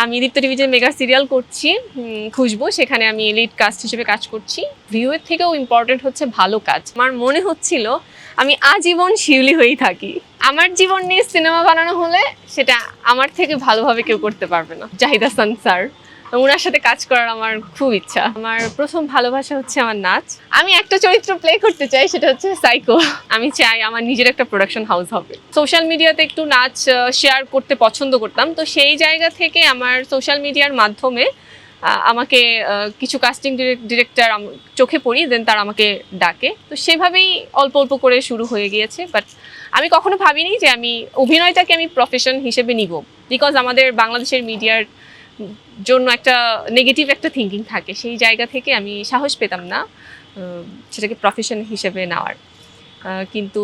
আমি দীপ্ত টিভিতে mega serial করছি খুশবু, সেখানে আমি লিড কাস্ট হিসেবে কাজ করছি। ভিউয়ের থেকেও ইম্পর্টেন্ট হচ্ছে ভালো কাজ। আমার মনে হচ্ছিল আমি আজীবন শিউলি হয়েই থাকি। আমার জীবন নিয়ে সিনেমা বানানো হলে সেটা আমার থেকে ভালোভাবে কেউ করতে পারবে না। জাহিদ হাসান স্যার, ওনার সাথে কাজ করার আমার খুব ইচ্ছা। আমার প্রথম ভালোবাসা হচ্ছে আমার নাচ। আমি একটা চরিত্র প্লে করতে চাই, সেটা হচ্ছে সাইকো। আমি চাই আমার নিজের একটা প্রোডাকশন হাউস হবে। সোশ্যাল মিডিয়াতে একটু নাচ শেয়ার করতে পছন্দ করতাম, তো সেই জায়গা থেকে আমার সোশ্যাল মিডিয়ার মাধ্যমে আমাকে কিছু কাস্টিং ডিরেক্টর চোখে পড়ি, দেন তারা আমাকে ডাকে। তো সেভাবেই অল্প অল্প করে শুরু হয়ে গিয়েছে। বাট আমি কখনো ভাবিনি যে আমি অভিনয়টাকে আমি প্রফেশন হিসেবে নিব, বিকজ আমাদের বাংলাদেশের মিডিয়ার জন্য একটা নেগেটিভ একটা থিঙ্কিং থাকে। সেই জায়গা থেকে আমি সাহস পেতাম না সেটাকে প্রফেশন হিসেবে নেওয়ার। কিন্তু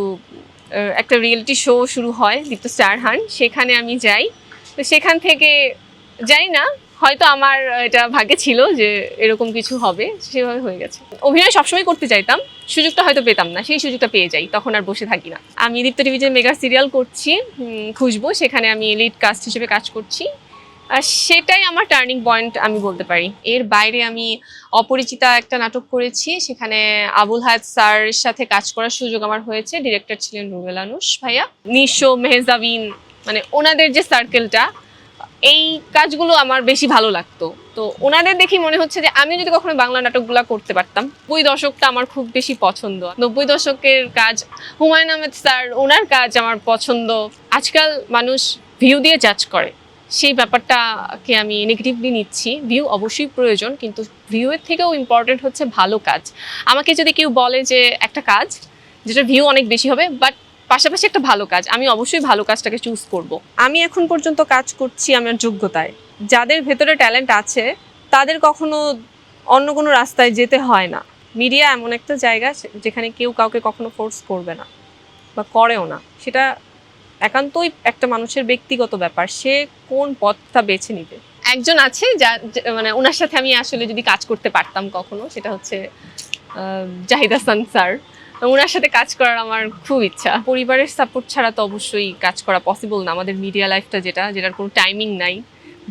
একটা রিয়েলিটি শো শুরু হয় দীপ্ত স্টার হান্ট, সেখানে আমি যাই। তো সেখান থেকে জানি না, হয়তো আমার এটা ভাগ্যে ছিল যে এরকম কিছু হবে, সেভাবে হয়ে গেছে। অভিনয় সবসময় করতে চাইতাম, সুযোগটা হয়তো পেতাম না, সেই সুযোগটা পেয়ে যাই, তখন আর বসে থাকি না। আমি দীপ্ত টিভিতে মেগা সিরিয়াল করছি খুশবু, সেখানে আমি লিড কাস্ট হিসেবে কাজ করছি। সেটাই আমার টার্নিং পয়েন্ট আমি বলতে পারি। এর বাইরে আমি অপরিচিতা একটা নাটক করেছি, সেখানে আবুল হায়াত স্যারের সাথে কাজ করার সুযোগ আমার হয়েছে। ডিরেক্টর ছিলেন রুবেল আনুশ ভাইয়া, নিশো, মেহজাবিন, মানে ওনাদের যে সার্কেলটা, এই কাজগুলো আমার বেশি ভালো লাগতো। তো ওনাদের দেখি মনে হচ্ছে যে আমি যদি কখনো বাংলা নাটকগুলো করতে পারতাম। 90 দশকটা আমার খুব বেশি পছন্দ। 90 দশকের কাজ, হুমায়ুন আহমেদ স্যার, ওনার কাজ আমার পছন্দ। আজকাল মানুষ ভিউ দিয়ে জাজ করে, সেই ব্যাপারটাকে আমি নেগেটিভলি নিচ্ছি। ভিউ অবশ্যই প্রয়োজন, কিন্তু ভিউয়ের থেকেও ইম্পর্টেন্ট হচ্ছে ভালো কাজ। আমাকে যদি কেউ বলে যে একটা কাজ যেটা ভিউ অনেক বেশি হবে, বাট পাশাপাশি একটা ভালো কাজ, আমি অবশ্যই ভালো কাজটাকে চুজ করব। আমি এখন পর্যন্ত কাজ করছি আমার যোগ্যতায়। যাদের ভেতরে ট্যালেন্ট আছে তাদের কখনো অন্য কোনো রাস্তায় যেতে হয় না। মিডিয়া এমন একটা জায়গা যেখানে কেউ কাউকে কখনো ফোর্স করবে না বা করেও না। সেটা একান্তই একটা মানুষের ব্যক্তিগত ব্যাপার, সে কোন পথটা বেছে নিবে। একজন আছে যা মানে ওনার সাথে আমি আসলে যদি কাজ করতে পারতাম কখনো, সেটা হচ্ছে জাহিদ হাসান স্যার। ওনার সাথে কাজ করার আমার খুব ইচ্ছা। পরিবারের সাপোর্ট ছাড়া তো অবশ্যই কাজ করা পসিবল না। আমাদের মিডিয়া লাইফটা যেটার কোনো টাইমিং নাই,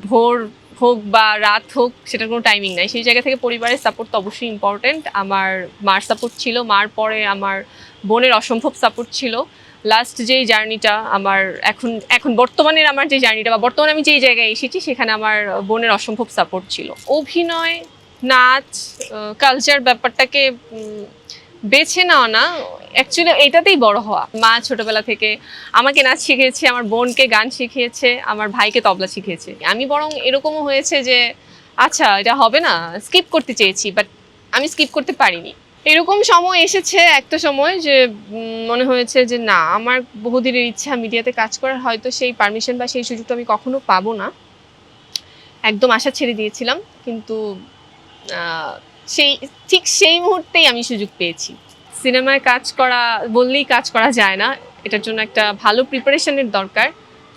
ভোর হোক বা রাত হোক, সেটার কোনো টাইমিং নাই। সেই জায়গা থেকে পরিবারের সাপোর্ট তো অবশ্যই ইম্পর্টেন্ট। আমার মার সাপোর্ট ছিল, মার পরে আমার বোনের অসম্ভব সাপোর্ট ছিল। লাস্ট যেই জার্নিটা আমার এখন বর্তমানের আমার যে জার্নিটা, বা বর্তমানে আমি যেই জায়গায় এসেছি, সেখানে আমার বোনের অসম্ভব সাপোর্ট ছিল। অভিনয়, নাচ, কালচার ব্যাপারটাকে বেছে নেওয়া না, অ্যাকচুয়ালি এটাতেই বড় হওয়া। মা ছোটবেলা থেকে আমাকে নাচ শিখিয়েছে, আমার বোনকে গান শিখিয়েছে, আমার ভাইকে তবলা শিখিয়েছে। আমি বরং এরকমও হয়েছে যে আচ্ছা এটা হবে না, স্কিপ করতে চেয়েছি, বাট আমি স্কিপ করতে পারিনি। এরকম সময় এসেছে একটা সময় যে মনে হয়েছে যে না, আমার বহুদিনের ইচ্ছা মিডিয়াতে কাজ করার, হয়তো সেই পারমিশন বা সেই সুযোগটা আমি কখনো পাবো না। একদম আশা ছেড়ে দিয়েছিলাম, কিন্তু ঠিক সেই মুহূর্তেই আমি সুযোগ পেয়েছি। সিনেমায় কাজ করা বললেই কাজ করা যায় না, এটার জন্য একটা ভালো প্রিপারেশনের দরকার।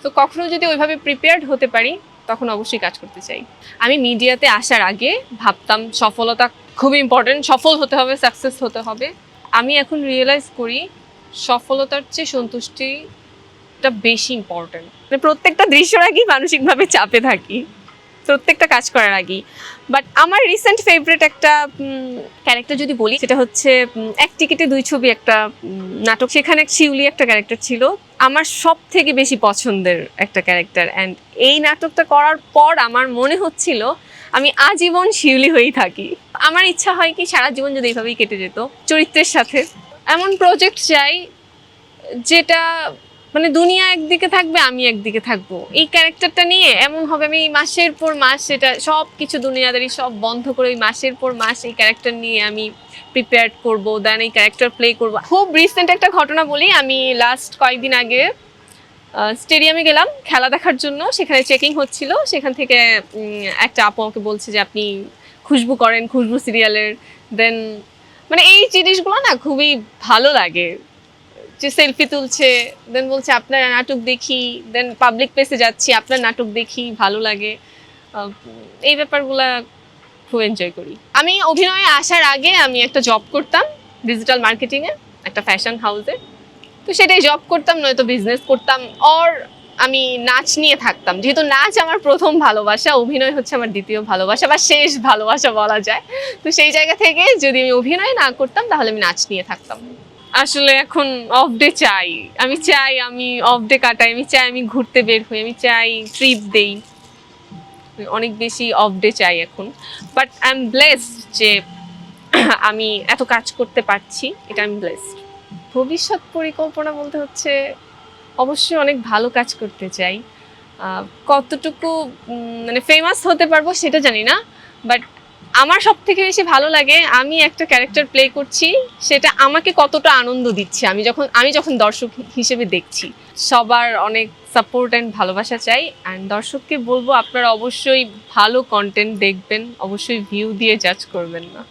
তো কখনো যদি ওইভাবে প্রিপেয়ার্ড হতে পারি, তখন অবশ্যই কাজ করতে চাই। আমি মিডিয়াতে আসার আগে ভাবতাম সফলতা খুব ইম্পর্টেন্ট, সফল হতে হবে, সাকসেস হতে হবে। আমি এখন রিয়েলাইজ করি সফলতার চেয়ে সন্তুষ্টিটা বেশি ইম্পর্টেন্ট। মানে প্রত্যেকটা দৃশ্যের আগেই মানসিকভাবে চাপে থাকি, প্রত্যেকটা কাজ করার আগেই। বাট আমার রিসেন্ট ফেভারিট একটা ক্যারেক্টার যদি বলি, সেটা হচ্ছে এক টিকিটে দুই ছবি একটা নাটক। সেখানে শিউলি একটা ক্যারেক্টার ছিল, আমার সব থেকে বেশি পছন্দের একটা ক্যারেক্টার। অ্যান্ড এই নাটকটা করার পর আমার মনে হচ্ছিল আমি আজীবন শিউলি হয়েই থাকি। আমার ইচ্ছা হয় কি সারা জীবন যদি এইভাবেই কেটে যেত চরিত্রের সাথে। এমন প্রজেক্ট চাই যেটা মানে দুনিয়া একদিকে থাকবে, আমি একদিকে থাকবো। এই ক্যারেক্টারটা নিয়ে এমন হবে আমি মাসের পর মাস সেটা সব কিছু দুনিয়াদারি সব বন্ধ করে ওই মাসের পর মাস এই ক্যারেক্টার নিয়ে আমি প্রিপেয়ার করবো, দেন এই ক্যারেক্টার প্লে করবো। খুব রিসেন্ট একটা ঘটনা বলি, আমি লাস্ট কয়েকদিন আগে স্টেডিয়ামে গেলাম খেলা দেখার জন্য। সেখানে চেকিং হচ্ছিল, সেখান থেকে একটা আপু আমাকে বলছে যে আপনি খুশবু করেন, খুশবু সিরিয়ালের। দেন মানে এই জিনিসগুলো না খুবই ভালো লাগে, যে সেলফি তুলছে, দেন বলছে আপনার নাটক দেখি, দেন পাবলিক প্লেসে যাচ্ছি, আপনার নাটক দেখি, ভালো লাগে। এই ব্যাপারগুলা খুব এনজয় করি। আমি অভিনয়ে আসার আগে আমি একটা জব করতাম ডিজিটাল মার্কেটিংয়ে, একটা ফ্যাশন হাউসে। তো সেটাই জব করতাম, নয়তো বিজনেস করতাম, অর আমি নাচ নিয়ে থাকতাম, যেহেতু নাচ আমার প্রথম ভালোবাসা, অভিনয় হচ্ছে আমার দ্বিতীয় ভালোবাসা বা শেষ ভালোবাসা বলা যায়। তো সেই জায়গা থেকে যদি আমি অভিনয় না করতাম তাহলে আমি নাচ নিয়ে থাকতাম। আসলে এখন অফ ডে চাই, আমি অফ ডে কাটাই, আমি চাই আমি ঘুরতে বের হই, আমি চাই ট্রিপ দেই, অনেক বেশি অফ ডে চাই এখন। বাট আই এম ব্লেসড যে আমি এত কাজ করতে পারছি, এটা আমি ব্লেসড। ভবিষ্যৎ পরিকল্পনা বলতে হচ্ছে অবশ্যই অনেক ভালো কাজ করতে চাই। কতটুকু মানে ফেমাস হতে পারবো সেটা জানি না, বাট আমার সব থেকে বেশি ভালো লাগে আমি একটা ক্যারেক্টার প্লে করছি, সেটা আমাকে কতটা আনন্দ দিচ্ছে আমি যখন দর্শক হিসেবে দেখছি। সবার অনেক সাপোর্ট অ্যান্ড ভালোবাসা চাই, অ্যান্ড দর্শককে বলবো আপনারা অবশ্যই ভালো কন্টেন্ট দেখবেন, অবশ্যই ভিউ দিয়ে জাজ করবেন না।